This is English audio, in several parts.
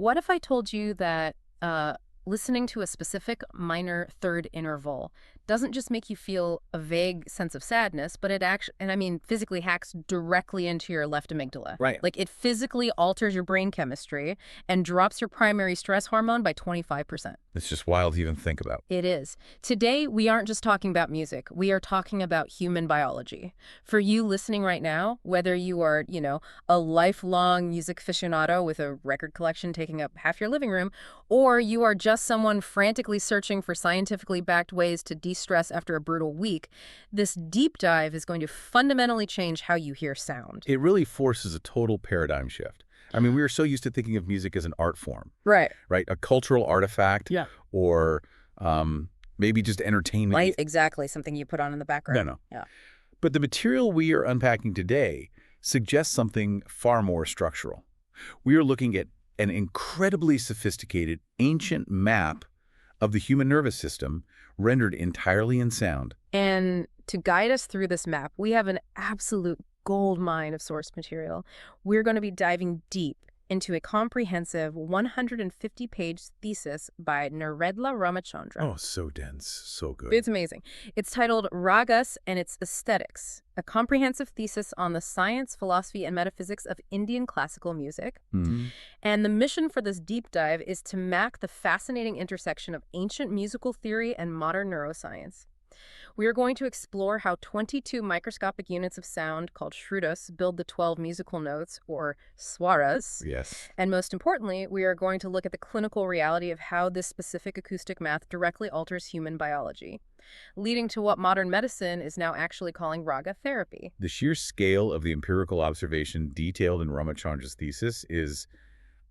what if I told you that listening to a specific minor third interval doesn't just make you feel a vague sense of sadness, but it actually, and I mean physically hacks directly into your left amygdala. Right. Like it physically alters your brain chemistry and drops your primary stress hormone by 25%. It's just wild to even think about. It is. Today, we aren't just talking about music. We are talking about human biology. For you listening right now, whether you are, a lifelong music aficionado with a record collection taking up half your living room, or you are just someone frantically searching for scientifically backed ways to de-stress after a brutal week, this deep dive is going to fundamentally change how you hear sound. It really forces a total paradigm shift. I mean, we are so used to thinking of music as an art form, Right. right? A cultural artifact, Yeah. or maybe just entertainment. Light, exactly. Something you put on in the background. No. Yeah. But the material we are unpacking today suggests something far more structural. We are looking at an incredibly sophisticated, ancient map of the human nervous system rendered entirely in sound. And to guide us through this map, we have an absolute gold mine of source material. We're going to be diving deep into a comprehensive 150-page thesis by Naredla Ramachandra. Oh, so dense, so good. It's amazing. It's titled Ragas and its Aesthetics, a comprehensive thesis on the science, philosophy, and metaphysics of Indian classical music. Mhm. And the mission for this deep dive is to map the fascinating intersection of ancient musical theory and modern neuroscience. We are going to explore how 22 microscopic units of sound called shrutas build the 12 musical notes, or swaras. Yes. And most importantly, we are going to look at the clinical reality of how this specific acoustic math directly alters human biology, leading to what modern medicine is now actually calling raga therapy. The sheer scale of the empirical observation detailed in Ramachandra's thesis is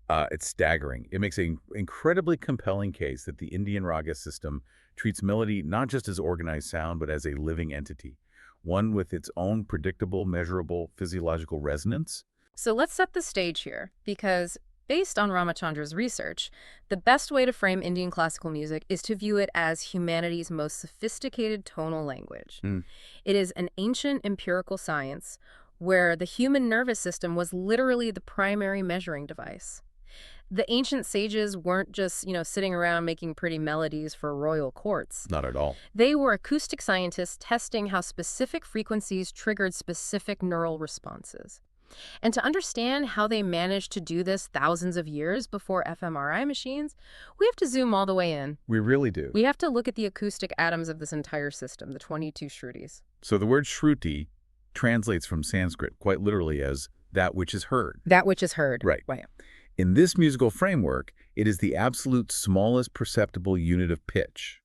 it's staggering. It makes an incredibly compelling case that the Indian raga system treats melody not just as organized sound, but as a living entity, one with its own predictable, measurable physiological resonance. So let's set the stage here, because based on Ramachandra's research, the best way to frame Indian classical music is to view it as humanity's most sophisticated tonal language. It is an ancient empirical science where the human nervous system was literally the primary measuring device. The ancient sages weren't just, sitting around making pretty melodies for royal courts. Not at all. They were acoustic scientists testing how specific frequencies triggered specific neural responses. And to understand how they managed to do this thousands of years before fMRI machines, we have to zoom all the way in. We really do. We have to look at the acoustic atoms of this entire system, the 22 shrutis. So the word shruti translates from Sanskrit quite literally as that which is heard. That which is heard. Right. In this musical framework, it is the absolute smallest perceptible unit of pitch.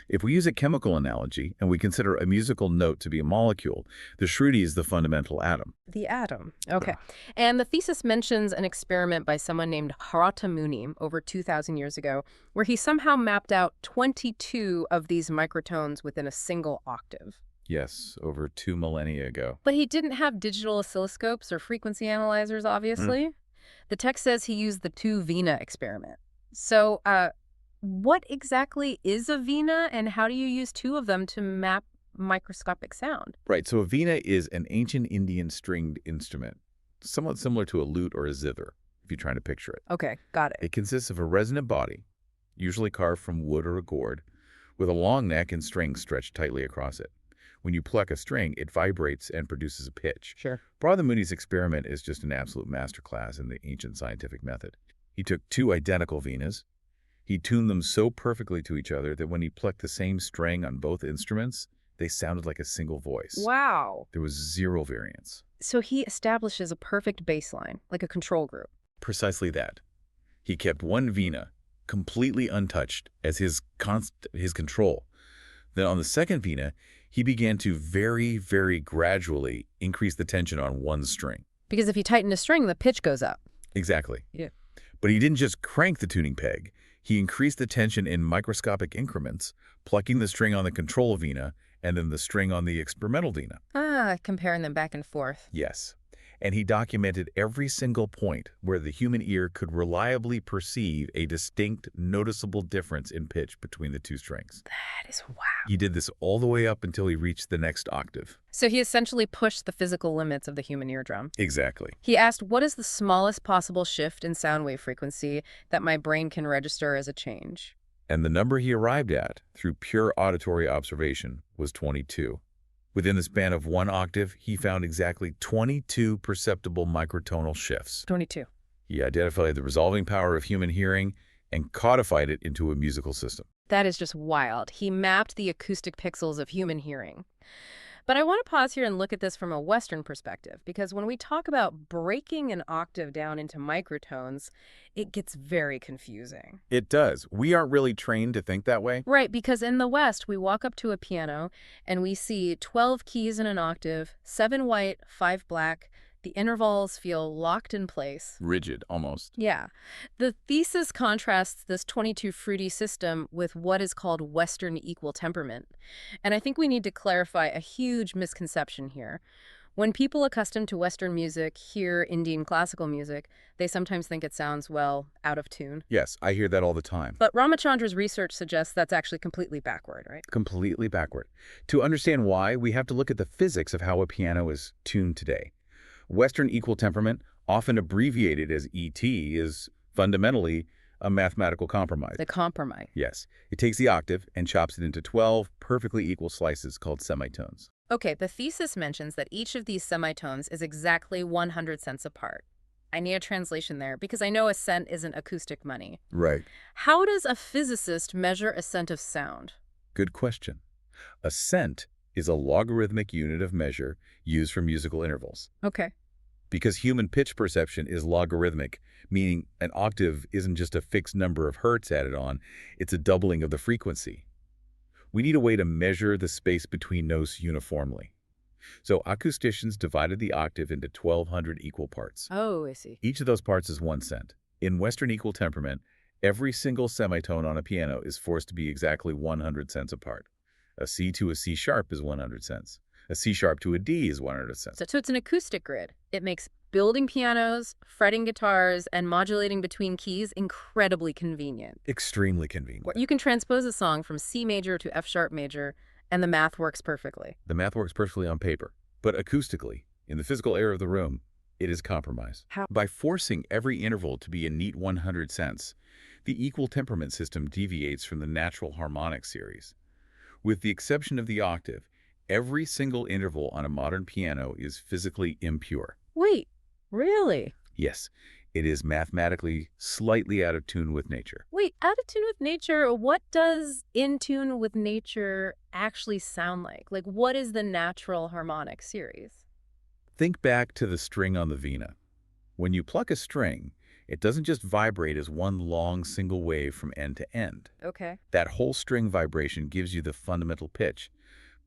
If we use a chemical analogy and we consider a musical note to be a molecule, the shruti is the fundamental atom. The atom. Okay. And the thesis mentions an experiment by someone named Bharata Muni over 2,000 years ago, where he somehow mapped out 22 of these microtones within a single octave. Yes, over 2 millennia ago. But he didn't have digital oscilloscopes or frequency analyzers, obviously. The text says he used the 2-vina experiment. So what exactly is a vina, and how do you use 2 of them to map microscopic sound? Right, so a vina is an ancient Indian stringed instrument, somewhat similar to a lute or a zither, if you're trying to picture it. Okay, got it. It consists of a resonant body, usually carved from wood or a gourd, with a long neck and strings stretched tightly across it. When you pluck a string, it vibrates and produces a pitch. Sure. Bharata Muni's experiment is just an absolute masterclass in the ancient scientific method. He took 2 identical vinas. He tuned them so perfectly to each other that when he plucked the same string on both instruments, they sounded like a single voice. Wow. There was 0 variance. So he establishes a perfect baseline, like a control group. Precisely that. He kept one vina completely untouched as his control. Then on the second vina, he began to very, very gradually increase the tension on one string. Because if you tighten a string, the pitch goes up. Exactly. Yeah. But he didn't just crank the tuning peg. He increased the tension in microscopic increments, plucking the string on the control vina and then the string on the experimental vina. Comparing them back and forth. Yes. And he documented every single point where the human ear could reliably perceive a distinct, noticeable difference in pitch between the two strings. That is wow. He did this all the way up until he reached the next octave. So he essentially pushed the physical limits of the human eardrum. Exactly. He asked, what is the smallest possible shift in sound wave frequency that my brain can register as a change? And the number he arrived at, through pure auditory observation, was 22. Within the span of one octave, he found exactly 22 perceptible microtonal shifts. 22. He identified the resolving power of human hearing and codified it into a musical system. That is just wild. He mapped the acoustic pixels of human hearing. But I want to pause here and look at this from a Western perspective, because when we talk about breaking an octave down into microtones, it gets very confusing. It does. We aren't really trained to think that way. Right, because in the West, we walk up to a piano and we see 12 keys in an octave, 7 white, 5 black. The intervals feel locked in place. Rigid, almost. Yeah. The thesis contrasts this 22 fruity system with what is called Western equal temperament. And I think we need to clarify a huge misconception here. When people accustomed to Western music hear Indian classical music, they sometimes think it sounds, well, out of tune. Yes, I hear that all the time. But Ramachandra's research suggests that's actually completely backward, right? Completely backward. To understand why, we have to look at the physics of how a piano is tuned today. Western equal temperament, often abbreviated as ET, is fundamentally a mathematical compromise. The compromise. Yes. It takes the octave and chops it into 12 perfectly equal slices called semitones. Okay, the thesis mentions that each of these semitones is exactly 100 cents apart. I need a translation there because I know a cent isn't acoustic money. Right. How does a physicist measure a cent of sound? Good question. A cent is a logarithmic unit of measure used for musical intervals. Okay. Because human pitch perception is logarithmic, meaning an octave isn't just a fixed number of hertz added on, it's a doubling of the frequency. We need a way to measure the space between notes uniformly. So acousticians divided the octave into 1,200 equal parts. Oh, I see. Each of those parts is 1 cent. In Western equal temperament, every single semitone on a piano is forced to be exactly 100 cents apart. A C to a C sharp is 100 cents. A C sharp to a D is 100 cents. So it's an acoustic grid. It makes building pianos, fretting guitars, and modulating between keys incredibly convenient. Extremely convenient. You can transpose a song from C major to F sharp major, and the math works perfectly. The math works perfectly on paper, but acoustically, in the physical air of the room, it is compromised. How? By forcing every interval to be a neat 100 cents, the equal temperament system deviates from the natural harmonic series. With the exception of the octave, every single interval on a modern piano is physically impure. Wait, really? Yes, it is mathematically slightly out of tune with nature. Wait, out of tune with nature, what does in tune with nature actually sound like? Like, what is the natural harmonic series? Think back to the string on the vina. When you pluck a string, it doesn't just vibrate as one long single wave from end to end. Okay. That whole string vibration gives you the fundamental pitch.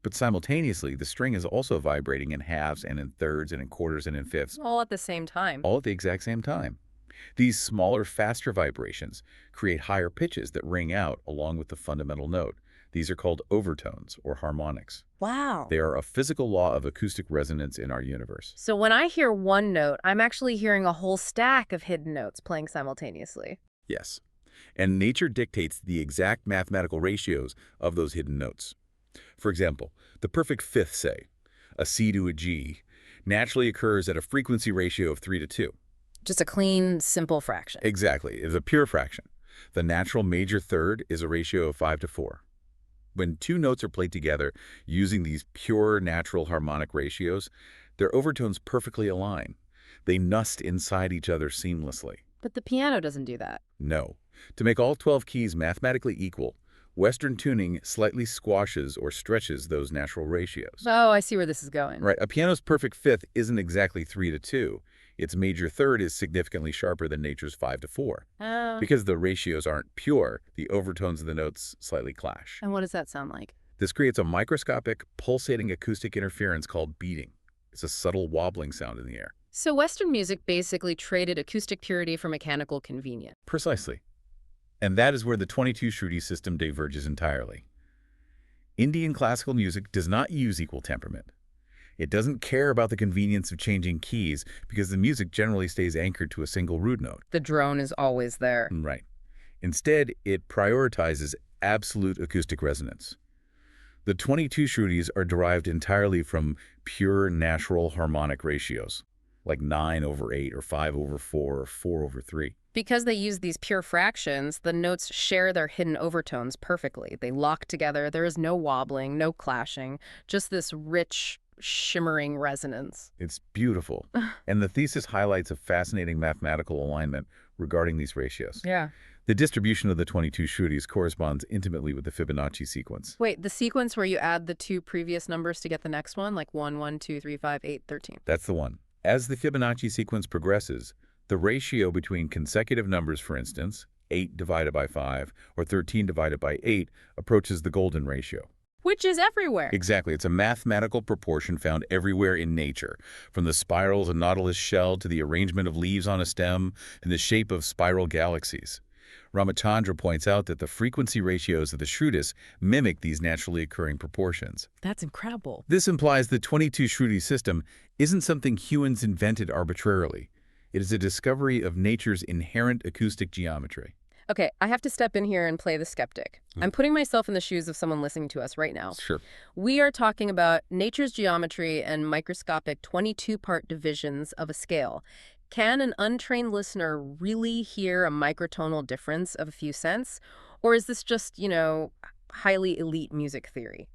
But simultaneously, the string is also vibrating in halves and in thirds and in quarters and in fifths. All at the same time. All at the exact same time. These smaller, faster vibrations create higher pitches that ring out along with the fundamental note. These are called overtones or harmonics. Wow. They are a physical law of acoustic resonance in our universe. So when I hear one note, I'm actually hearing a whole stack of hidden notes playing simultaneously. Yes. And nature dictates the exact mathematical ratios of those hidden notes. For example, the perfect fifth, say, a C to a G, naturally occurs at a frequency ratio of 3 to 2. Just a clean, simple fraction. Exactly. It's a pure fraction. The natural major third is a ratio of 5 to 4. When two notes are played together using these pure natural harmonic ratios, their overtones perfectly align. They nest inside each other seamlessly. But the piano doesn't do that. No. To make all 12 keys mathematically equal, Western tuning slightly squashes or stretches those natural ratios. Oh, I see where this is going. Right. A piano's perfect fifth isn't exactly 3 to 2. Its major third is significantly sharper than nature's 5 to 4. Oh. Because the ratios aren't pure, the overtones of the notes slightly clash. And what does that sound like? This creates a microscopic, pulsating acoustic interference called beating. It's a subtle wobbling sound in the air. So Western music basically traded acoustic purity for mechanical convenience. Precisely. And that is where the 22 Shruti system diverges entirely. Indian classical music does not use equal temperament. It doesn't care about the convenience of changing keys because the music generally stays anchored to a single root note. The drone is always there. Right. Instead, it prioritizes absolute acoustic resonance. The 22 Shruttis are derived entirely from pure natural harmonic ratios, like 9/8 or 5/4 or 4/3. Because they use these pure fractions, the notes share their hidden overtones perfectly. They lock together. There is no wobbling, no clashing, just this rich, shimmering resonance. It's beautiful. And the thesis highlights a fascinating mathematical alignment regarding these ratios. Yeah. The distribution of the 22 Shruttis corresponds intimately with the Fibonacci sequence. Wait, the sequence where you add the two previous numbers to get the next one, like 1, 1, 2, 3, 5, 8, 13. That's the one. As the Fibonacci sequence progresses, the ratio between consecutive numbers, for instance, 8 divided by 5 or 13 divided by 8, approaches the golden ratio. Which is everywhere. Exactly. It's a mathematical proportion found everywhere in nature, from the spirals of a nautilus shell to the arrangement of leaves on a stem and the shape of spiral galaxies. Ramachandra points out that the frequency ratios of the Shruttis mimic these naturally occurring proportions. That's incredible. This implies the 22 Shruti system isn't something humans invented arbitrarily. It is a discovery of nature's inherent acoustic geometry. Okay, I have to step in here and play the skeptic. I'm putting myself in the shoes of someone listening to us right now. Sure. We are talking about nature's geometry and microscopic 22-part divisions of a scale. Can an untrained listener really hear a microtonal difference of a few cents? Or is this just, highly elite music theory?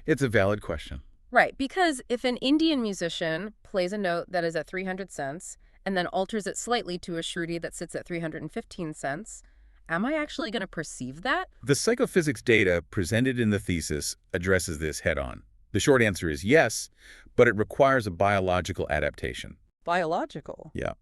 It's a valid question. Right, because if an Indian musician plays a note that is at 300 cents and then alters it slightly to a Shruti that sits at 315 cents, am I actually going to perceive that? The psychophysics data presented in the thesis addresses this head-on. The short answer is yes, but it requires a biological adaptation. Biological? Yeah.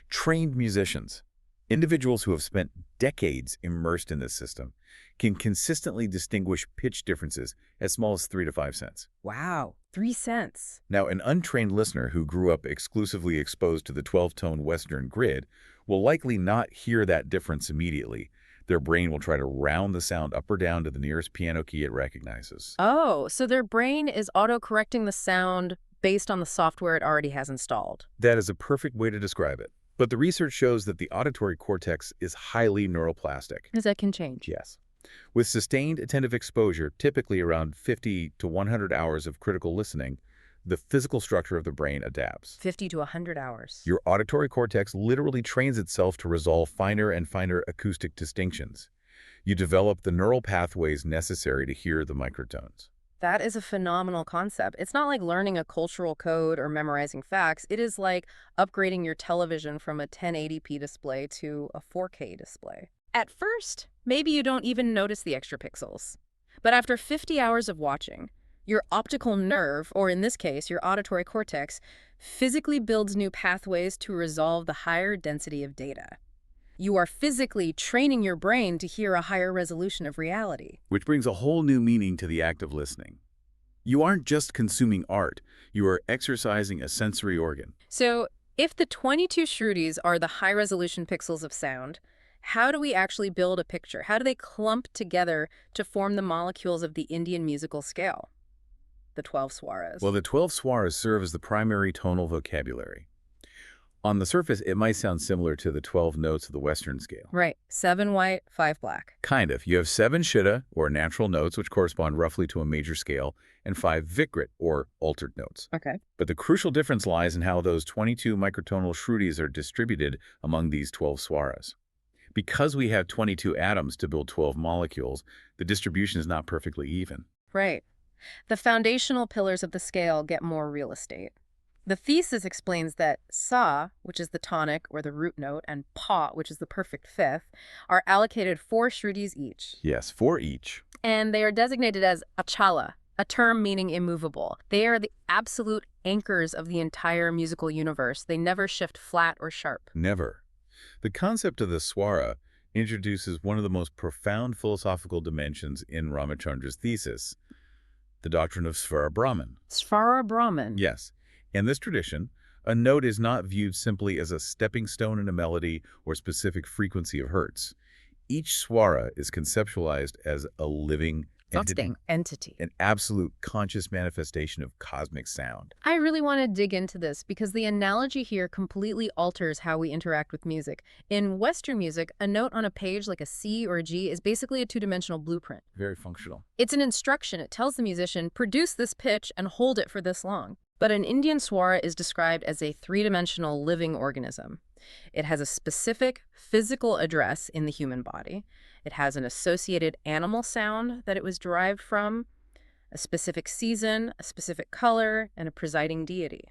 Trained musicians, individuals who have spent decades immersed in this system, can consistently distinguish pitch differences as small as 3 to 5 cents. Wow, 3 cents. Now, an untrained listener who grew up exclusively exposed to the 12-tone Western grid will likely not hear that difference immediately. Their brain will try to round the sound up or down to the nearest piano key it recognizes. Oh, so their brain is auto-correcting the sound based on the software it already has installed. That is a perfect way to describe it. But the research shows that the auditory cortex is highly neuroplastic. Because that can change. Yes. With sustained attentive exposure, typically around 50 to 100 hours of critical listening, the physical structure of the brain adapts. 50 to 100 hours. Your auditory cortex literally trains itself to resolve finer and finer acoustic distinctions. You develop the neural pathways necessary to hear the microtones. That is a phenomenal concept. It's not like learning a cultural code or memorizing facts. It is like upgrading your television from a 1080p display to a 4K display. At first, maybe you don't even notice the extra pixels. But after 50 hours of watching, your optical nerve, or in this case, your auditory cortex, physically builds new pathways to resolve the higher density of data. You are physically training your brain to hear a higher resolution of reality. Which brings a whole new meaning to the act of listening. You aren't just consuming art, you are exercising a sensory organ. So, if the 22 Shruttis are the high-resolution pixels of sound, how do we actually build a picture? How do they clump together to form the molecules of the Indian musical scale? The 12 swaras. Well, the 12 swaras serve as the primary tonal vocabulary. On the surface, it might sound similar to the 12 notes of the Western scale. Right. 7 white, 5 black. Kind of. You have 7 Shuddha, or natural notes, which correspond roughly to a major scale, and 5 Vikrit, or altered notes. Okay. But the crucial difference lies in how those 22 microtonal Shruttis are distributed among these 12 swaras. Because we have 22 atoms to build 12 molecules, the distribution is not perfectly even. Right. The foundational pillars of the scale get more real estate. The thesis explains that sa, which is the tonic or the root note, and pa, which is the perfect fifth, are allocated 4 Shruttis each. Yes, 4 each. And they are designated as achala, a term meaning immovable. They are the absolute anchors of the entire musical universe. They never shift flat or sharp. Never. The concept of the swara introduces one of the most profound philosophical dimensions in Ramachandra's thesis, the doctrine of Svara Brahman. Svara Brahman. Yes. In this tradition, a note is not viewed simply as a stepping stone in a melody or specific frequency of hertz. Each swara is conceptualized as a living, entity, Entity. an absolute conscious manifestation of cosmic sound. I really want to dig into this because the analogy here completely alters how we interact with music. In Western music, a note on a page like a C or a G is basically a two-dimensional blueprint. Very functional. It's an instruction. It tells the musician, produce this pitch and hold it for this long. But an Indian swara is described as a three-dimensional living organism. It has a specific physical address in the human body. It has an associated animal sound that it was derived from, a specific season, a specific color, and a presiding deity.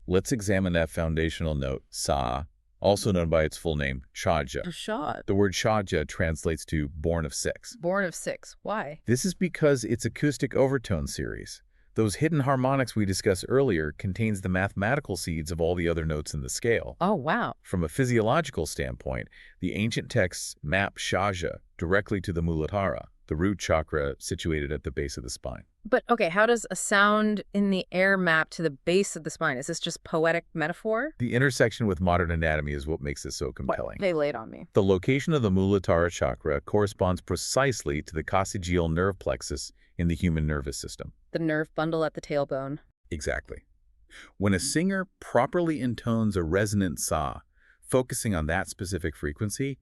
Let's examine that foundational note, sa, also known by its full name, chaja. Rashad. The word chaja translates to born of six. Born of six. Why? This is because its acoustic overtone series, those hidden harmonics we discussed earlier, contains the mathematical seeds of all the other notes in the scale. Oh, wow. From a physiological standpoint, the ancient texts map shaja directly to the Muladhara, the root chakra situated at the base of the spine. But, okay, how does a sound in the air map to the base of the spine? Is this just poetic metaphor? The intersection with modern anatomy is what makes this so compelling. They laid on me. The location of the Muladhara chakra corresponds precisely to the coccygeal nerve plexus in the human nervous system. The nerve bundle at the tailbone. Exactly. When a singer properly intones a resonant sa, focusing on that specific frequency,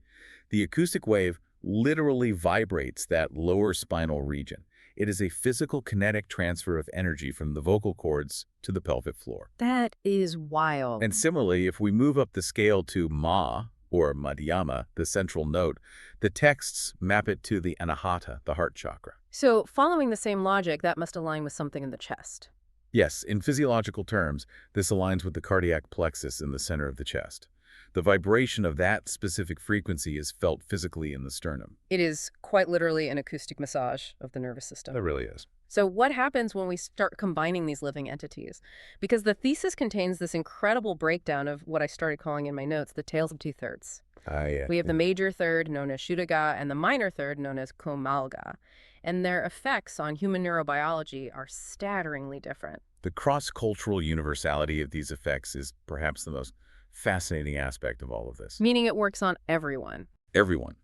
the acoustic wave literally vibrates that lower spinal region. It is a physical kinetic transfer of energy from the vocal cords to the pelvic floor. That is wild. And similarly, if we move up the scale to ma, or madhyama, the central note, the texts map it to the anahata, the heart chakra. So, following the same logic, that must align with something in the chest. Yes, in physiological terms, this aligns with the cardiac plexus in the center of the chest. The vibration of that specific frequency is felt physically in the sternum. It is quite literally an acoustic massage of the nervous system. That really is. So what happens when we start combining these living entities? Because the thesis contains this incredible breakdown of what I started calling in my notes the tales of two-thirds. Yeah. We have the major third, known as Shuddhaga, and the minor third, known as Komalga. And their effects on human neurobiology are staggeringly different. The cross-cultural universality of these effects is perhaps the most fascinating aspect of all of this. Meaning it works on everyone. Everyone.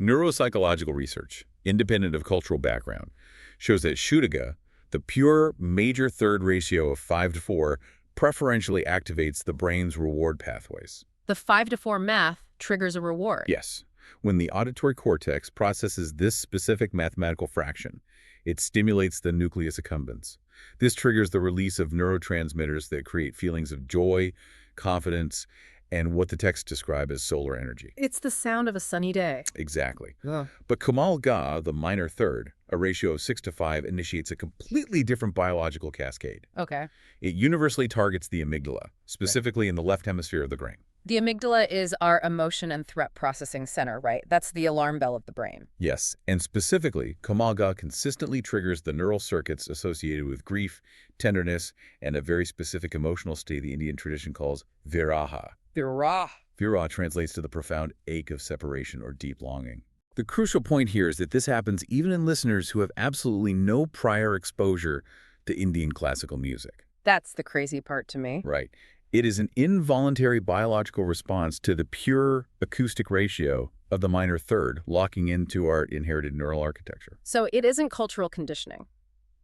Neuropsychological research, independent of cultural background, shows that Shuddhaga, the pure major third ratio of 5:4, preferentially activates the brain's reward pathways. The 5-to-4 math triggers a reward. Yes. When the auditory cortex processes this specific mathematical fraction, it stimulates the nucleus accumbens. This triggers the release of neurotransmitters that create feelings of joy, confidence, and what the texts describe as solar energy. It's the sound of a sunny day. Exactly. Ugh. But Kamal Ga, the minor third, a ratio of 6:5, initiates a completely different biological cascade. Okay. It universally targets the amygdala, specifically in the left hemisphere of the brain. The amygdala is our emotion and threat processing center, right? That's the alarm bell of the brain. Yes, and specifically, Kamal Ga consistently triggers the neural circuits associated with grief, tenderness, and a very specific emotional state the Indian tradition calls viraha. Viraha translates to the profound ache of separation or deep longing. The crucial point here is that this happens even in listeners who have absolutely no prior exposure to Indian classical music. That's the crazy part to me. Right. It is an involuntary biological response to the pure acoustic ratio of the minor third, locking into our inherited neural architecture. So it isn't cultural conditioning.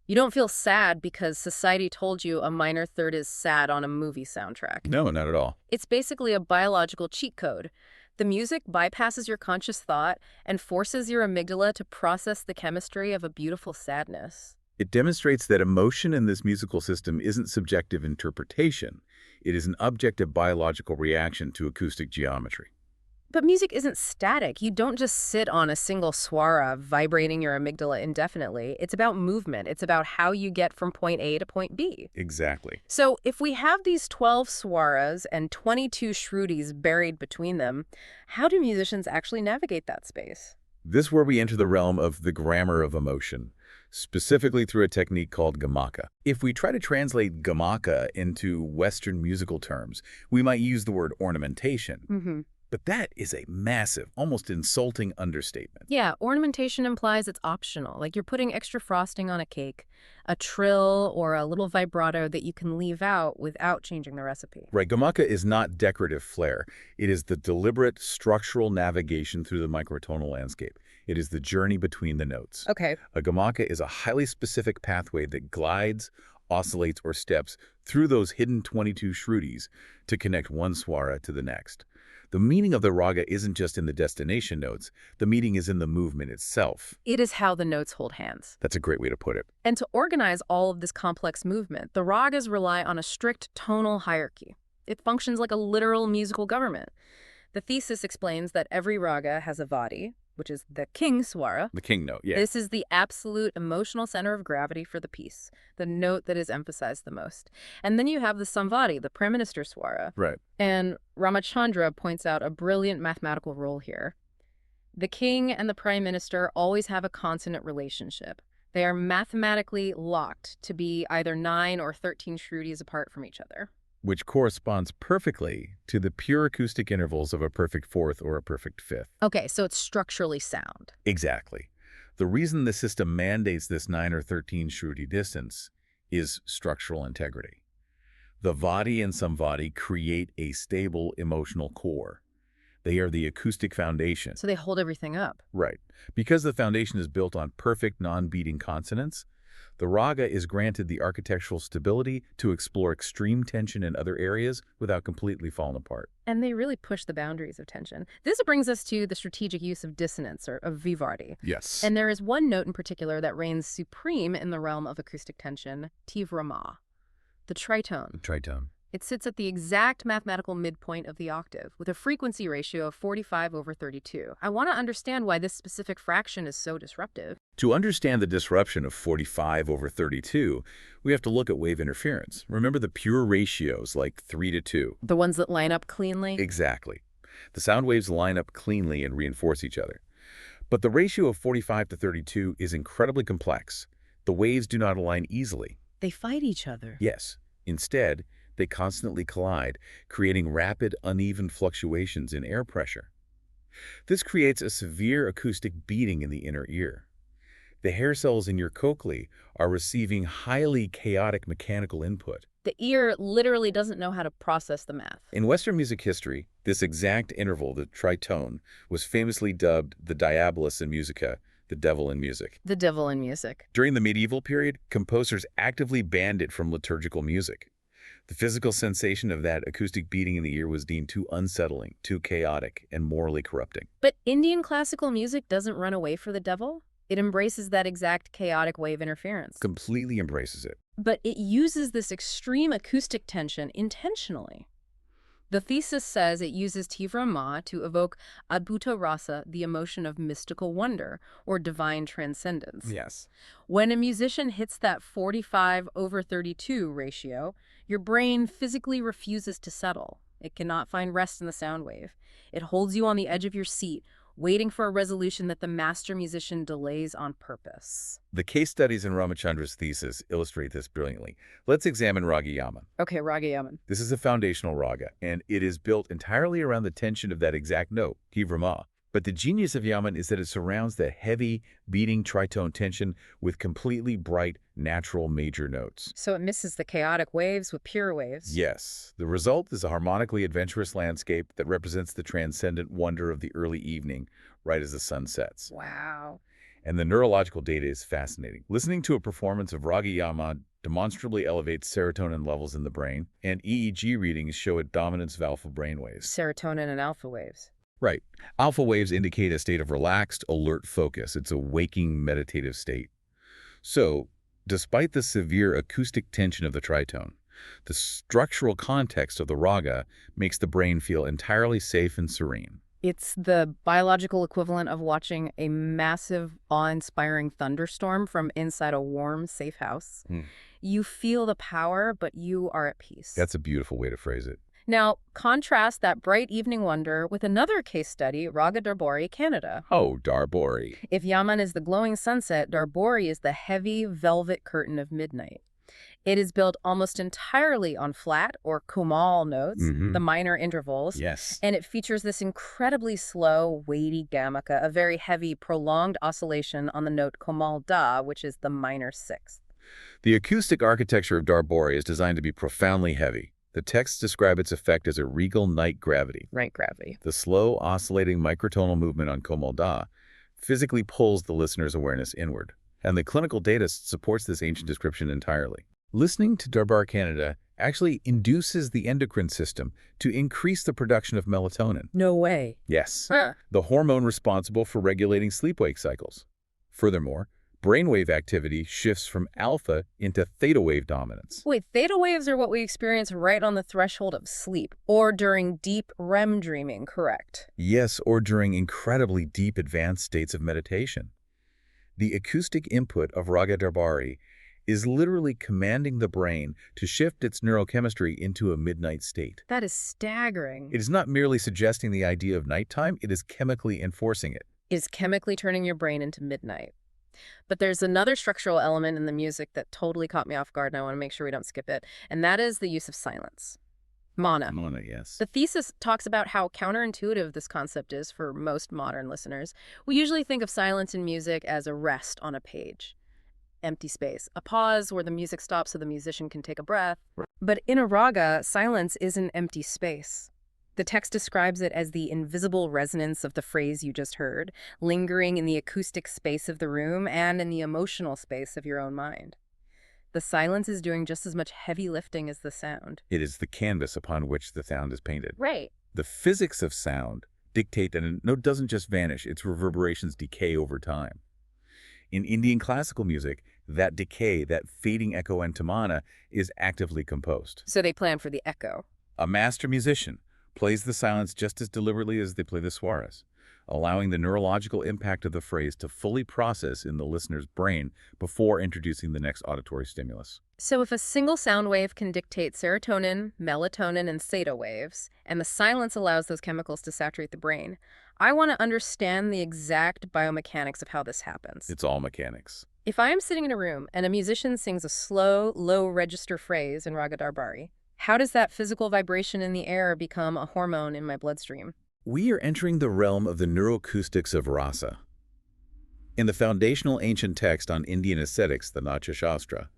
You don't feel sad because society told you a minor third is sad on a movie soundtrack. No, not at all. It's basically a biological cheat code. The music bypasses your conscious thought and forces your amygdala to process the chemistry of a beautiful sadness. It demonstrates that emotion in this musical system isn't subjective interpretation. It is an objective biological reaction to acoustic geometry. But music isn't static. You don't just sit on a single swara vibrating your amygdala indefinitely. It's about movement. It's about how you get from point A to point B. Exactly. So if we have these 12 swaras and 22 shrudis buried between them, how do musicians actually navigate that space? This is where we enter the realm of the grammar of emotion, specifically through a technique called gamaka. If we try to translate gamaka into Western musical terms, we might use the word ornamentation. Mm-hmm. But that is a massive, almost insulting understatement. Yeah, ornamentation implies it's optional, like you're putting extra frosting on a cake, a trill or a little vibrato that you can leave out without changing the recipe. Right, gamaka is not decorative flair. It is the deliberate structural navigation through the microtonal landscape. It is the journey between the notes. Okay. A gamaka is a highly specific pathway that glides, oscillates, or steps through those hidden 22 shrudis to connect one swara to the next. The meaning of the raga isn't just in the destination notes. The meaning is in the movement itself. It is how the notes hold hands. That's a great way to put it. And to organize all of this complex movement, the ragas rely on a strict tonal hierarchy. It functions like a literal musical government. The thesis explains that every raga has a vadi, which is the king swara. The king note, yeah. This is the absolute emotional center of gravity for the piece, the note that is emphasized the most. And then you have the samvadi, the prime minister swara. Right. And Ramachandra points out a brilliant mathematical rule here. The king and the prime minister always have a consonant relationship. They are mathematically locked to be either 9 or 13 shrudis apart from each other. Which corresponds perfectly to the pure acoustic intervals of a perfect fourth or a perfect fifth. Okay, so it's structurally sound. Exactly. The reason the system mandates this 9 or 13 shrudi distance is structural integrity. The vadi and samvadi create a stable emotional core. They are the acoustic foundation. So they hold everything up. Right. Because the foundation is built on perfect non-beating consonants, the raga is granted the architectural stability to explore extreme tension in other areas without completely falling apart. And they really push the boundaries of tension. This brings us to the strategic use of dissonance, or of vivardi. Yes. And there is one note in particular that reigns supreme in the realm of acoustic tension, tivra ma, the tritone. Tritone. It sits at the exact mathematical midpoint of the octave, with a frequency ratio of 45/32. I want to understand why this specific fraction is so disruptive. To understand the disruption of 45/32, we have to look at wave interference. Remember the pure ratios like 3:2. The ones that line up cleanly? Exactly. The sound waves line up cleanly and reinforce each other. But the ratio of 45/32 is incredibly complex. The waves do not align easily. They fight each other. Yes. Instead, they constantly collide, creating rapid, uneven fluctuations in air pressure. This creates a severe acoustic beating in the inner ear. The hair cells in your cochlea are receiving highly chaotic mechanical input. The ear literally doesn't know how to process the math. In Western music history, this exact interval, the tritone, was famously dubbed the diabolus in musica, the devil in music. The devil in music. During the medieval period, composers actively banned it from liturgical music. The physical sensation of that acoustic beating in the ear was deemed too unsettling, too chaotic, and morally corrupting. But Indian classical music doesn't run away for the devil. It embraces that exact chaotic wave interference. Completely embraces it. But it uses this extreme acoustic tension intentionally. The thesis says it uses tivra ma to evoke adbhuta rasa, the emotion of mystical wonder, or divine transcendence. Yes. When a musician hits that 45/32 ratio, your brain physically refuses to settle. It cannot find rest in the sound wave. It holds you on the edge of your seat, waiting for a resolution that the master musician delays on purpose. The case studies in Ramachandra's thesis illustrate this brilliantly. Let's examine Raga Yaman. Okay, Raga Yaman. This is a foundational raga, and it is built entirely around the tension of that exact note, tivra ma. But the genius of Yaman is that it surrounds that heavy, beating tritone tension with completely bright, natural major notes. So it misses the chaotic waves with pure waves. Yes. The result is a harmonically adventurous landscape that represents the transcendent wonder of the early evening, right as the sun sets. Wow. And the neurological data is fascinating. Listening to a performance of Raga Yaman demonstrably elevates serotonin levels in the brain, and EEG readings show a dominance of alpha brainwaves. Serotonin and alpha waves. Right. Alpha waves indicate a state of relaxed, alert focus. It's a waking, meditative state. So, despite the severe acoustic tension of the tritone, the structural context of the raga makes the brain feel entirely safe and serene. It's the biological equivalent of watching a massive, awe-inspiring thunderstorm from inside a warm, safe house. You feel the power, but you are at peace. That's a beautiful way to phrase it. Now, contrast that bright evening wonder with another case study, Raga Darbori, Canada. Oh, Darbori. If Yaman is the glowing sunset, Darbori is the heavy velvet curtain of midnight. It is built almost entirely on flat or kumal notes, the minor intervals. Yes. And it features this incredibly slow, weighty gamaka, a very heavy, prolonged oscillation on the note komal da, which is the minor sixth. The acoustic architecture of Darbori is designed to be profoundly heavy. The texts describe its effect as a regal night gravity. Right gravity. The slow, oscillating microtonal movement on komal da physically pulls the listener's awareness inward. And the clinical data supports this ancient description entirely. Listening to Darbar Canada actually induces the endocrine system to increase the production of melatonin. No way. Yes, Huh. the hormone responsible for regulating sleep-wake cycles. Furthermore, brainwave activity shifts from alpha into theta wave dominance. Wait, theta waves are what we experience right on the threshold of sleep, or during deep REM dreaming, correct? Yes, or during incredibly deep advanced states of meditation. The acoustic input of Raga Darbari is literally commanding the brain to shift its neurochemistry into a midnight state. That is staggering. It is not merely suggesting the idea of nighttime, it is chemically enforcing it. It is chemically turning your brain into midnight. But there's another structural element in the music that totally caught me off guard, and I want to make sure we don't skip it, and that is the use of silence. Mana. Mana, yes. The thesis talks about how counterintuitive this concept is for most modern listeners. We usually think of silence in music as a rest on a page. Empty space, a pause where the music stops so the musician can take a breath. Right. But in a raga, silence isn't empty space. The text describes it as the invisible resonance of the phrase you just heard, lingering in the acoustic space of the room and in the emotional space of your own mind. The silence is doing just as much heavy lifting as the sound. It is the canvas upon which the sound is painted. Right. The physics of sound dictate that a note doesn't just vanish, its reverberations decay over time. In Indian classical music, that decay, that fading echo antamana, is actively composed. So they plan for the echo. A master musician plays the silence just as deliberately as they play the swaras, allowing the neurological impact of the phrase to fully process in the listener's brain before introducing the next auditory stimulus. So if a single sound wave can dictate serotonin, melatonin, and theta waves, and the silence allows those chemicals to saturate the brain, I want to understand the exact biomechanics of how this happens. It's all mechanics. If I am sitting in a room and a musician sings a slow, low-register phrase in Raga Darbari, how does that physical vibration in the air become a hormone in my bloodstream? We are entering the realm of the neuroacoustics of rasa. In the foundational ancient text on Indian aesthetics, the Natya Shastra,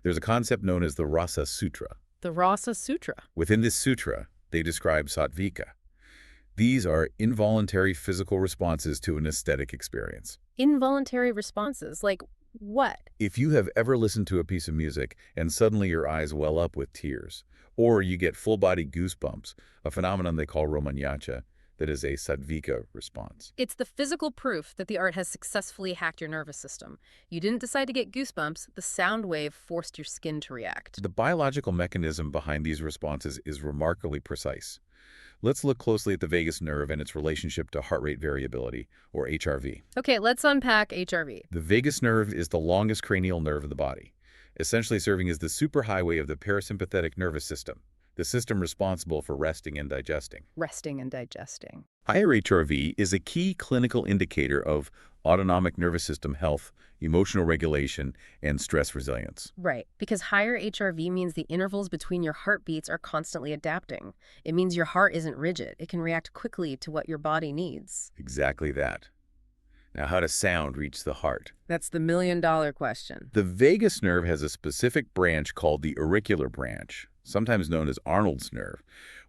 there's a concept known as the Rasa Sutra. The Rasa Sutra. Within this sutra, they describe sattvika. These are involuntary physical responses to an aesthetic experience. Involuntary responses, like what? If you have ever listened to a piece of music and suddenly your eyes well up with tears, or you get full-body goosebumps, a phenomenon they call romanyacha, that is a sattvika response. It's the physical proof that the art has successfully hacked your nervous system. You didn't decide to get goosebumps, the sound wave forced your skin to react. The biological mechanism behind these responses is remarkably precise. Let's look closely at the vagus nerve and its relationship to heart rate variability, or HRV. Okay, let's unpack HRV. The vagus nerve is the longest cranial nerve of the body, essentially serving as the superhighway of the parasympathetic nervous system, the system responsible for resting and digesting. Resting and digesting. Higher HRV is a key clinical indicator of autonomic nervous system health, emotional regulation, and stress resilience. Right, because higher HRV means the intervals between your heartbeats are constantly adapting. It means your heart isn't rigid. It can react quickly to what your body needs. Exactly that. Now, how does sound reach the heart? That's the million-dollar question. The vagus nerve has a specific branch called the auricular branch, sometimes known as Arnold's nerve,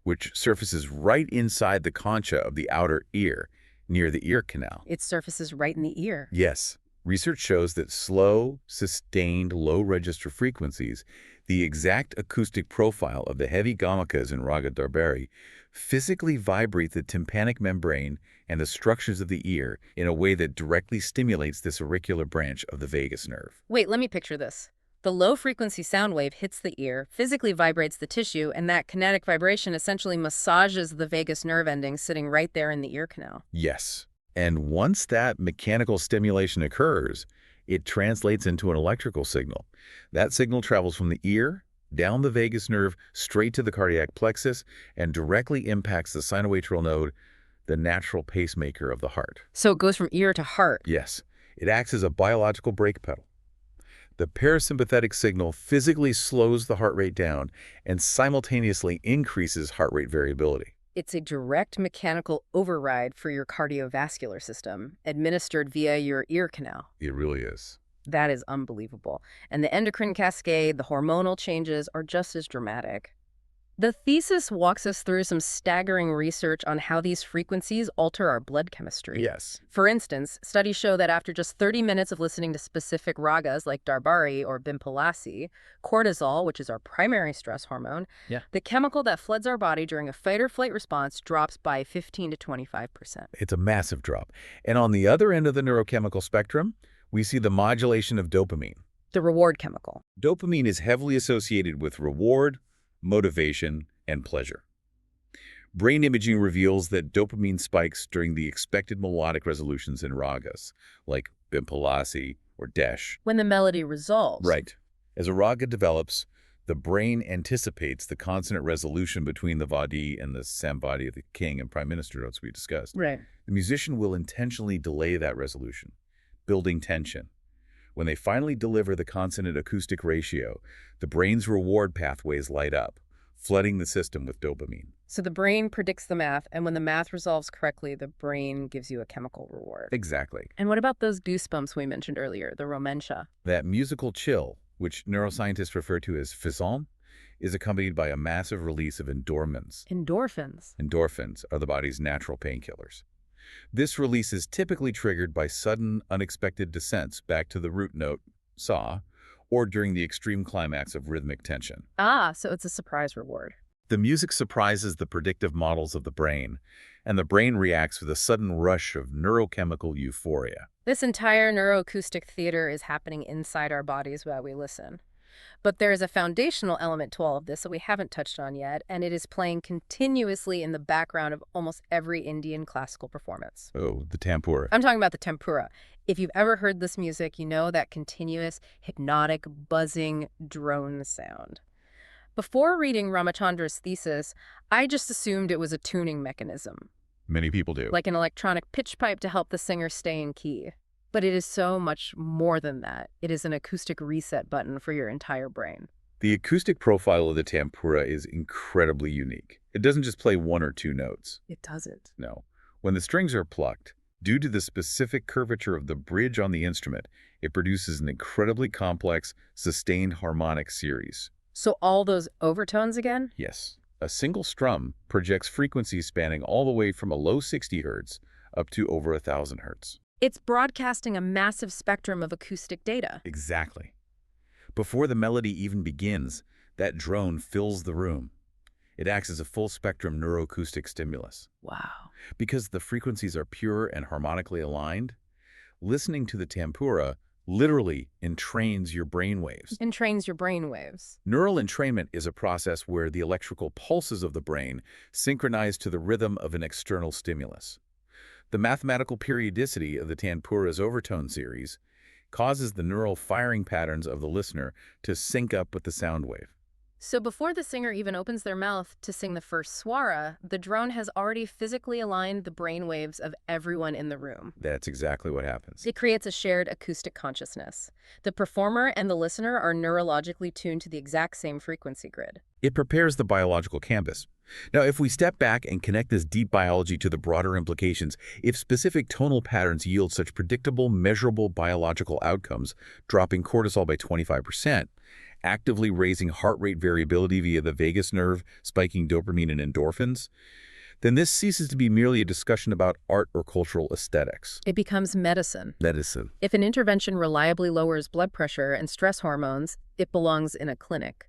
which surfaces right inside the concha of the outer ear, near the ear canal. It surfaces right in the ear. Yes. Research shows that slow, sustained, low-register frequencies, the exact acoustic profile of the heavy gamakas in Raga Darbari, physically vibrate the tympanic membrane and the structures of the ear in a way that directly stimulates this auricular branch of the vagus nerve. Wait, let me picture this. The low-frequency sound wave hits the ear, physically vibrates the tissue, and that kinetic vibration essentially massages the vagus nerve ending sitting right there in the ear canal. Yes. And once that mechanical stimulation occurs, it translates into an electrical signal. That signal travels from the ear, down the vagus nerve, straight to the cardiac plexus, and directly impacts the sinoatrial node, the natural pacemaker of the heart. So it goes from ear to heart. Yes. It acts as a biological brake pedal. The parasympathetic signal physically slows the heart rate down and simultaneously increases heart rate variability. It's a direct mechanical override for your cardiovascular system, administered via your ear canal. It really is. That is unbelievable. And the endocrine cascade, the hormonal changes are just as dramatic. The thesis walks us through some staggering research on how these frequencies alter our blood chemistry. Yes. For instance, studies show that after just 30 minutes of listening to specific ragas like Darbari or Bimpalasi, cortisol, which is our primary stress hormone, Yeah. the chemical that floods our body during a fight or flight response drops by 15 to 25%. It's a massive drop. And on the other end of the neurochemical spectrum, we see the modulation of dopamine. The reward chemical. Dopamine is heavily associated with reward, motivation, and pleasure. Brain imaging reveals that dopamine spikes during the expected melodic resolutions in ragas, like Bimpalasi or Desh. When the melody resolves. Right. As a raga develops, the brain anticipates the consonant resolution between the vadi and the samvadi of the king and prime minister notes we discussed. Right. The musician will intentionally delay that resolution, building tension. When they finally deliver the consonant-acoustic ratio, the brain's reward pathways light up, flooding the system with dopamine. So the brain predicts the math, and when the math resolves correctly, the brain gives you a chemical reward. Exactly. And what about those goosebumps we mentioned earlier, the romentia? That musical chill, which neuroscientists refer to as frisson, is accompanied by a massive release of endorphins. Endorphins. Endorphins are the body's natural painkillers. This release is typically triggered by sudden, unexpected descents back to the root note, sa, or during the extreme climax of rhythmic tension. Ah, so it's a surprise reward. The music surprises the predictive models of the brain, and the brain reacts with a sudden rush of neurochemical euphoria. This entire neuroacoustic theater is happening inside our bodies while we listen. But there is a foundational element to all of this that we haven't touched on yet, and it is playing continuously in the background of almost every Indian classical performance. Oh, the tampura. I'm talking about the tempura. If you've ever heard this music, you know that continuous, hypnotic, buzzing drone sound. Before reading Ramachandra's thesis, I just assumed it was a tuning mechanism, Many people do. like an electronic pitch pipe to help the singer stay in key. But it is so much more than that. It is an acoustic reset button for your entire brain. The acoustic profile of the tampura is incredibly unique. It doesn't just play one or two notes. It doesn't. No. When the strings are plucked, due to the specific curvature of the bridge on the instrument, it produces an incredibly complex, sustained harmonic series. So all those overtones again? Yes. A single strum projects frequencies spanning all the way from a low 60 Hz up to over 1,000 Hz. It's broadcasting a massive spectrum of acoustic data. Exactly. Before the melody even begins, that drone fills the room. It acts as a full-spectrum neuroacoustic stimulus. Wow. Because the frequencies are pure and harmonically aligned, listening to the tampura literally entrains your brainwaves. Entrains your brain waves. Neural entrainment is a process where the electrical pulses of the brain synchronize to the rhythm of an external stimulus. The mathematical periodicity of the tampura's overtone series causes the neural firing patterns of the listener to sync up with the sound wave. So before the singer even opens their mouth to sing the first swara, the drone has already physically aligned the brain waves of everyone in the room. That's exactly what happens. It creates a shared acoustic consciousness. The performer and the listener are neurologically tuned to the exact same frequency grid. It prepares the biological canvas. Now, if we step back and connect this deep biology to the broader implications, if specific tonal patterns yield such predictable, measurable biological outcomes, dropping cortisol by 25%, actively raising heart rate variability via the vagus nerve, spiking dopamine and endorphins, then this ceases to be merely a discussion about art or cultural aesthetics. It becomes medicine. Medicine. If an intervention reliably lowers blood pressure and stress hormones, it belongs in a clinic.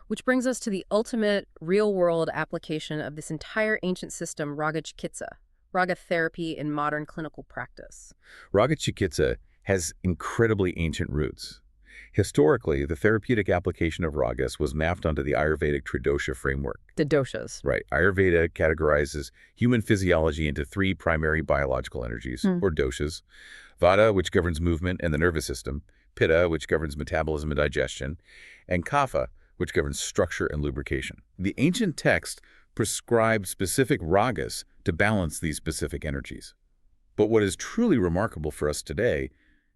Which brings us to the ultimate real-world application of this entire ancient system, raga chikitsa, raga therapy in modern clinical practice. Raga chikitsa has incredibly ancient roots. Historically, the therapeutic application of ragas was mapped onto the Ayurvedic Tridosha framework. The doshas. Right. Ayurveda categorizes human physiology into three primary biological energies, or doshas. Vata, which governs movement and the nervous system. Pitta, which governs metabolism and digestion. And Kapha, which governs structure and lubrication. The ancient text prescribed specific ragas to balance these specific energies. But what is truly remarkable for us today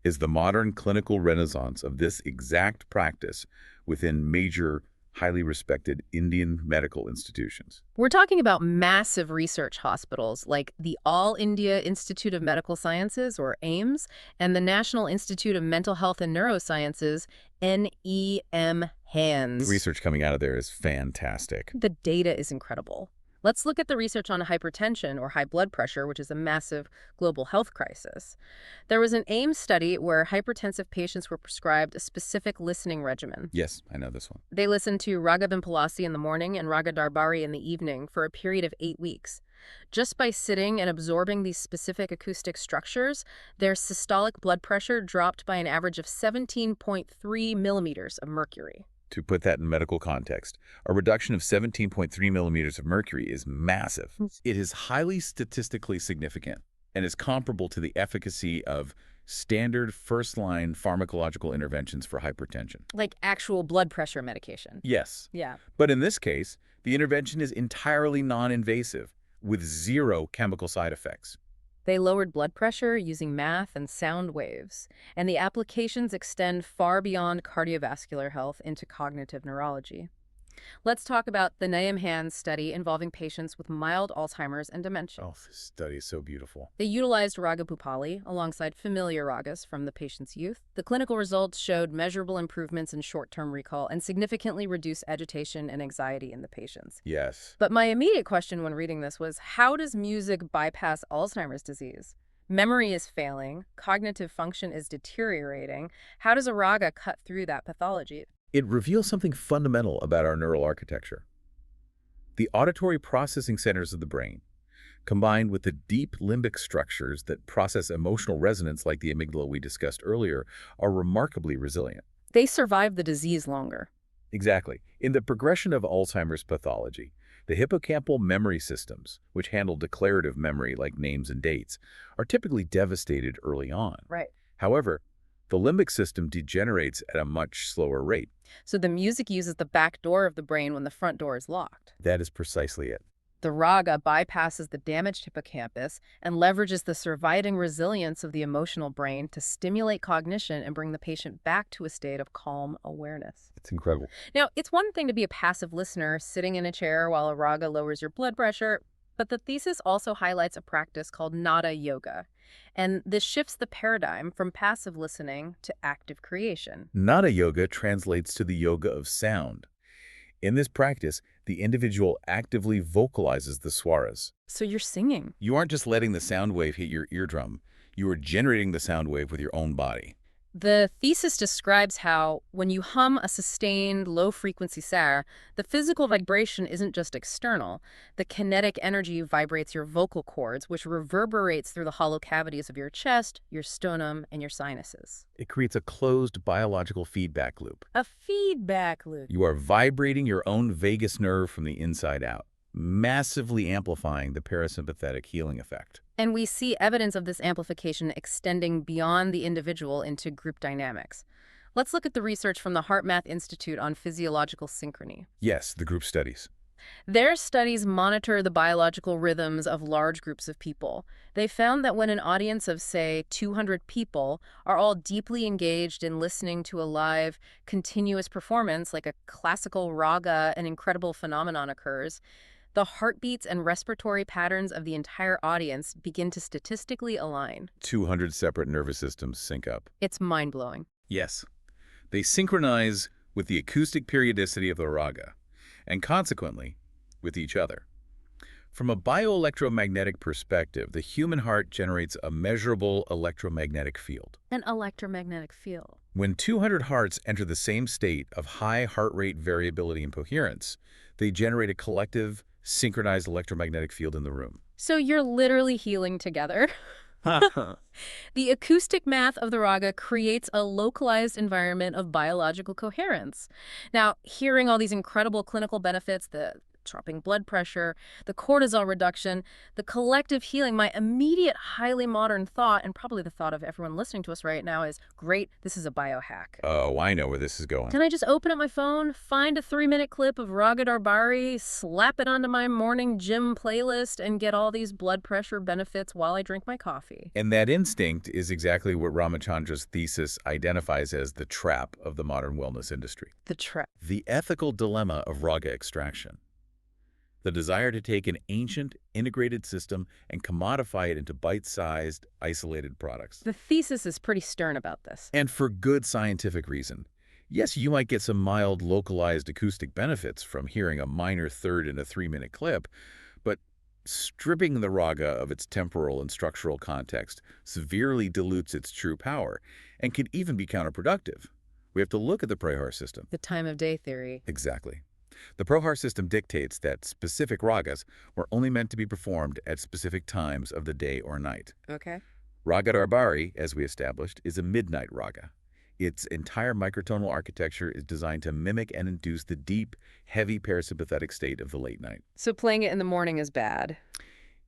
is the modern clinical renaissance of this exact practice within major highly respected Indian medical institutions. We're talking about massive research hospitals like the All India Institute of Medical Sciences, or AIMS, and the National Institute of Mental Health and Neurosciences, NEM The HANS. research coming out of there is fantastic. The data is incredible. Let's look at the research on hypertension or high blood pressure, which is a massive global health crisis. There was an AIMS study where hypertensive patients were prescribed a specific listening regimen. Yes, I know this one. They listened to Raga Vimpalasi in the morning and Raga Darbari in the evening for a period of 8 weeks. Just by sitting and absorbing these specific acoustic structures, their systolic blood pressure dropped by an average of 17.3 millimeters of mercury. To put that in medical context, a reduction of 17.3 millimeters of mercury is massive. It is highly statistically significant and is comparable to the efficacy of standard first-line pharmacological interventions for hypertension. Like actual blood pressure medication. Yes, Yeah. but in this case, the intervention is entirely non-invasive with zero chemical side effects. They lowered blood pressure using math and sound waves, and the applications extend far beyond cardiovascular health into cognitive neurology. Let's talk about the NEM HANS study involving patients with mild Alzheimer's and dementia. Oh, this study is so beautiful. They utilized Raga Bhupali alongside familiar ragas from the patient's youth. The clinical results showed measurable improvements in short-term recall and significantly reduced agitation and anxiety in the patients. Yes. But my immediate question when reading this was, how does music bypass Alzheimer's disease? Memory is failing, cognitive function is deteriorating. How does a raga cut through that pathology? It reveals something fundamental about our neural architecture. The auditory processing centers of the brain, combined with the deep limbic structures that process emotional resonance like the amygdala we discussed earlier, are remarkably resilient. They survive the disease longer. Exactly. In the progression of Alzheimer's pathology, the hippocampal memory systems, which handle declarative memory like names and dates, are typically devastated early on. Right. However, the limbic system degenerates at a much slower rate. So the music uses the back door of the brain when the front door is locked. That is precisely it. The raga bypasses the damaged hippocampus and leverages the surviving resilience of the emotional brain to stimulate cognition and bring the patient back to a state of calm awareness. It's incredible. Now, it's one thing to be a passive listener sitting in a chair while a raga lowers your blood pressure, but the thesis also highlights a practice called nada yoga. And this shifts the paradigm from passive listening to active creation. Nada yoga translates to the yoga of sound. In this practice, the individual actively vocalizes the swaras. So you're singing. You aren't just letting the sound wave hit your eardrum. You are generating the sound wave with your own body. The thesis describes how, when you hum a sustained, low-frequency sar, the physical vibration isn't just external. The kinetic energy vibrates your vocal cords, which reverberates through the hollow cavities of your chest, your sternum, and your sinuses. It creates a closed biological feedback loop. A feedback loop. You are vibrating your own vagus nerve from the inside out, massively amplifying the parasympathetic healing effect. And we see evidence of this amplification extending beyond the individual into group dynamics. Let's look at the research from the HeartMath Institute on physiological synchrony. Yes, the group studies. Their studies monitor the biological rhythms of large groups of people. They found that when an audience of, say, 200 people are all deeply engaged in listening to a live, continuous performance, like a classical raga, an incredible phenomenon occurs, the heartbeats and respiratory patterns of the entire audience begin to statistically align. 200 separate nervous systems sync up. It's mind-blowing. Yes. They synchronize with the acoustic periodicity of the raga, and consequently, with each other. From a bioelectromagnetic perspective, the human heart generates a measurable electromagnetic field. An electromagnetic field. When 200 hearts enter the same state of high heart rate variability and coherence, they generate a collective, synchronized electromagnetic field in the room. So you're literally healing together. The acoustic math of the raga creates a localized environment of biological coherence. Now, hearing all these incredible clinical benefits, the dropping blood pressure, the cortisol reduction, the collective healing. My immediate, highly modern thought, and probably the thought of everyone listening to us right now, is great, this is a biohack. Oh, I know where this is going. Can I just open up my phone, find a 3-minute clip of Raga Darbari, slap it onto my morning gym playlist, and get all these blood pressure benefits while I drink my coffee? And that instinct is exactly what Ramachandra's thesis identifies as the trap of the modern wellness industry. The trap. The ethical dilemma of raga extraction. The desire to take an ancient, integrated system and commodify it into bite-sized, isolated products. The thesis is pretty stern about this. And for good scientific reason. Yes, you might get some mild, localized acoustic benefits from hearing a minor third in a 3-minute clip, but stripping the raga of its temporal and structural context severely dilutes its true power and can even be counterproductive. We have to look at the Prehar system. The time of day theory. Exactly. The Prehar system dictates that specific ragas were only meant to be performed at specific times of the day or night. Okay. Raga Darbari, as we established, is a midnight raga. Its entire microtonal architecture is designed to mimic and induce the deep, heavy parasympathetic state of the late night. So playing it in the morning is bad.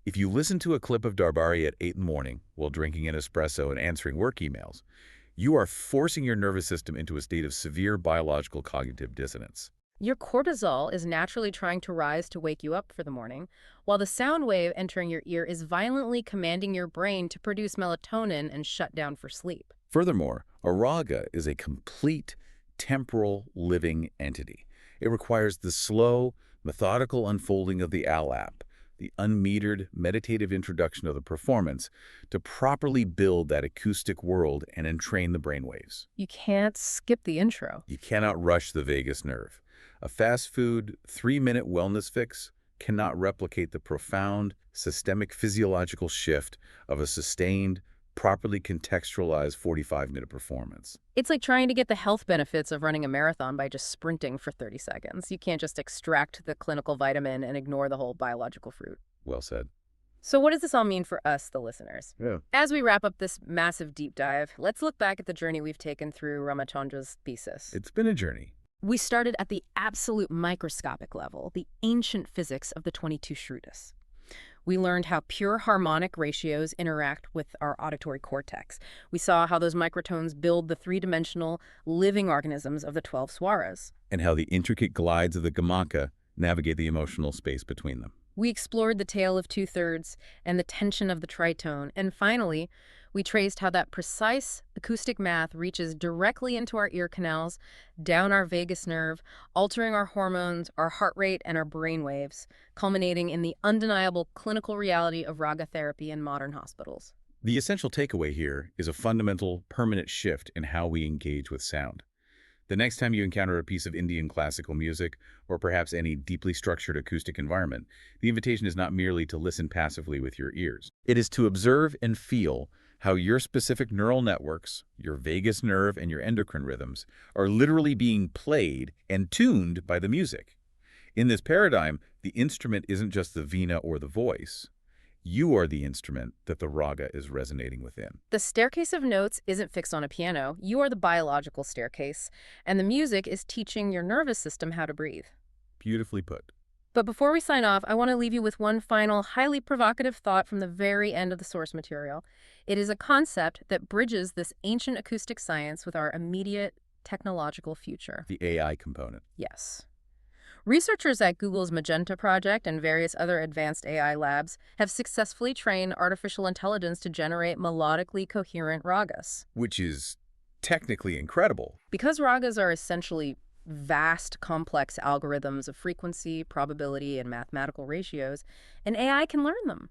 If you listen to a clip of Darbari at 8 in the morning while drinking an espresso and answering work emails, you are forcing your nervous system into a state of severe biological cognitive dissonance. Your cortisol is naturally trying to rise to wake you up for the morning, while the sound wave entering your ear is violently commanding your brain to produce melatonin and shut down for sleep. Furthermore, a raga is a complete, temporal, living entity. It requires the slow, methodical unfolding of the alap, the unmetered, meditative introduction of the performance, to properly build that acoustic world and entrain the brainwaves. You can't skip the intro. You cannot rush the vagus nerve. A fast food, 3-minute wellness fix cannot replicate the profound, systemic physiological shift of a sustained, properly contextualized 45-minute performance. It's like trying to get the health benefits of running a marathon by just sprinting for 30 seconds. You can't just extract the clinical vitamin and ignore the whole biological fruit. Well said. So what does this all mean for us, the listeners? Yeah. As we wrap up this massive deep dive, let's look back at the journey we've taken through Ramachandra's thesis. It's been a journey. We started at the absolute microscopic level, the ancient physics of the 22 Shrutis. We learned how pure harmonic ratios interact with our auditory cortex. We saw how those microtones build the three-dimensional living organisms of the 12 swaras. And how the intricate glides of the gamaka navigate the emotional space between them. We explored the tale of two-thirds and the tension of the tritone. And finally, we traced how that precise acoustic math reaches directly into our ear canals, down our vagus nerve, altering our hormones, our heart rate, and our brain waves, culminating in the undeniable clinical reality of raga therapy in modern hospitals. The essential takeaway here is a fundamental, permanent shift in how we engage with sound. The next time you encounter a piece of Indian classical music, or perhaps any deeply structured acoustic environment, the invitation is not merely to listen passively with your ears. It is to observe and feel how your specific neural networks, your vagus nerve, and your endocrine rhythms are literally being played and tuned by the music. In this paradigm, the instrument isn't just the vina or the voice. You are the instrument that the raga is resonating within. The staircase of notes isn't fixed on a piano. You are the biological staircase, and the music is teaching your nervous system how to breathe. Beautifully put. But before we sign off, I want to leave you with one final, highly provocative thought from the very end of the source material. It is a concept that bridges this ancient acoustic science with our immediate technological future. The AI component. Yes. Researchers at Google's Magenta project and various other advanced AI labs have successfully trained artificial intelligence to generate melodically coherent ragas. Which is technically incredible. Because ragas are essentially vast, complex algorithms of frequency, probability, and mathematical ratios, an AI can learn them.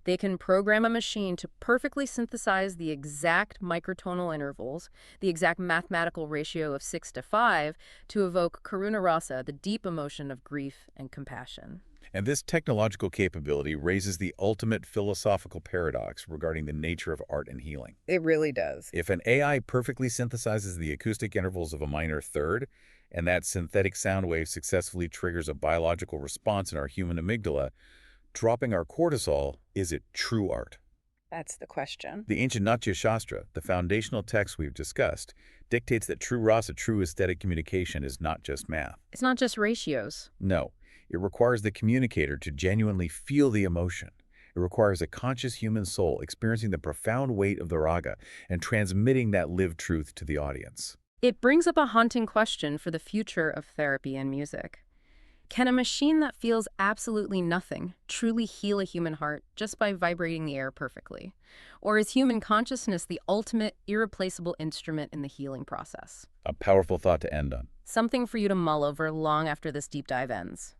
They can program a machine to perfectly synthesize the exact microtonal intervals, the exact mathematical ratio of 6:5, to evoke karuna rasa, the deep emotion of grief and compassion. And this technological capability raises the ultimate philosophical paradox regarding the nature of art and healing. It really does. If an AI perfectly synthesizes the acoustic intervals of a minor third, and that synthetic sound wave successfully triggers a biological response in our human amygdala, dropping our cortisol, is it true art? That's the question. The ancient Natya Shastra, the foundational text we've discussed, dictates that true rasa, true aesthetic communication, is not just math. It's not just ratios. No, It requires the communicator to genuinely feel the emotion. It requires a conscious human soul experiencing the profound weight of the raga and transmitting that lived truth to the audience. It brings up a haunting question for the future of therapy and music. Can a machine that feels absolutely nothing truly heal a human heart just by vibrating the air perfectly? Or is human consciousness the ultimate, irreplaceable instrument in the healing process? A powerful thought to end on. Something for you to mull over long after this deep dive ends.